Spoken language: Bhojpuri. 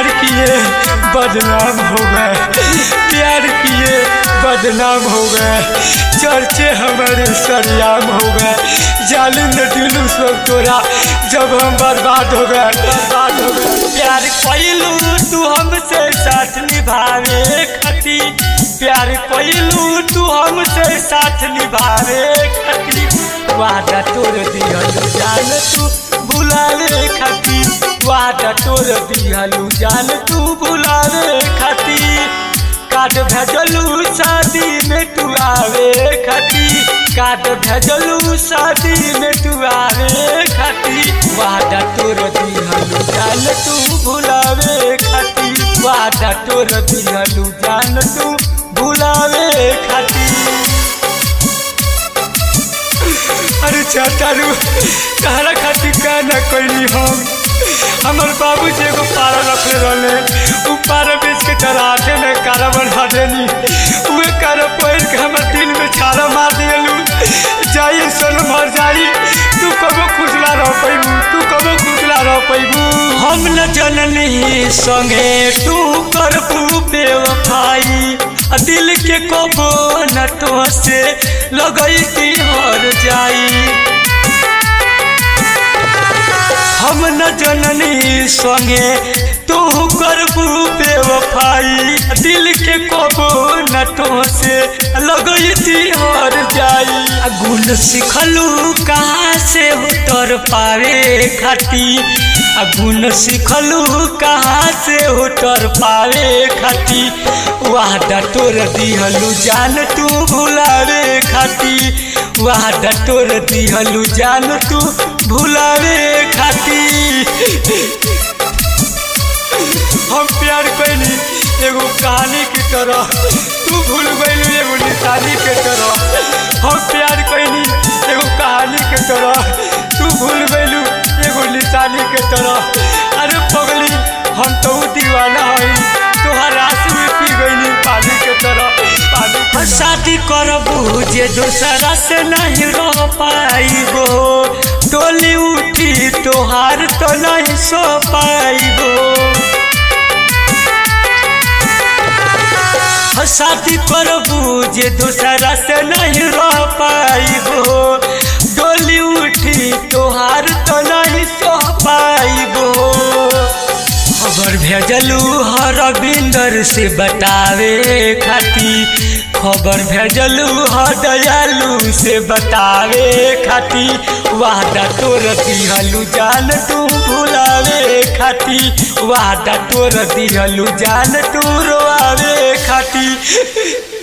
प्यार किए बदनाम हो गए, प्यार किए बदनाम हो गए, चर्चे हमारे सरियाम हो गए। जालू न दिलू सब तोरा जब हम बर्बाद हो गए, बर्बाद हो गए। प्यार कैलू तू हमसे साथ निभावे खातिर, प्यार कैलू तू हमसे साथ निभावे खातिर, वादा तोड़ दिहलू जान तू भुलावे खातिर, वादा तोड़ दिहलू जान तू भुलावे खातिर। कार्ड भेजलू शादी में तू आवे खातिर, कार्ड भेजलू शादी में तू आवे खातिर, वादा तोड़ दिहलू जान तू भुलावे खातिर, वादा तोड़ दिहलू जान तू भुलावे खातिर। अरे चाचारू तारा खातिर का न कैली हम, हमार बाबू जी एगो पारा रखले रहले, उ पारा बेच के चराटे में कारा बना देनी, उहे कारा पैर के हमार दिल में छाला मार दिलू। जाइए सोन मर जाई, तू कबो खुशला रह पैबू, तू कबो खुशला रह पैबू। हम न जननी संगे तू करबू बेवफाई, दिल के कबो न तो से लगैती हर जाई। हम न जननी संगे तू करबू बेवफाई, दिल के कबो न तो से लगैती हर जाई। गुण सिखलू कहाँ से उतर पावे खातिर, गुण सिखलू कहाँ से उतर पावे खातिर, वादा तोड़ दिहलू जान तू भुलावे खातिर, वादा तोड़ दिहलू जान तू भुलावे खातिर। हम प्यार कैली एगो कहानी की तरह, तू भूल गइलू एगो निशानी के तरह। हम प्यार कैली एगो कहानी के तरह, तू भूल गइलू एगो निशानी के तरह। अरे पगली हम तो दीवाना हई, तोहर आंसू में पी गइली पानी के तरह, पानी। शादी करबू जे दूसरा से नहीं रह पाइबो, टोली उठी तोहार तो नहीं सो पाइबो। शादी करबू जे दूसरा से नहीं रह पाइबो, डोली उठी तोहार तो नहीं सो पाइबो। खबर भेजलू हरविंदर से बतावे खातिर, खबर भेजलू दयालू से बतावे खातिर, वादा तोड़ दिहलू जान तू भुलावे खातिर, वादा तोड़ दिहलू जान तू रोआवे खातिर।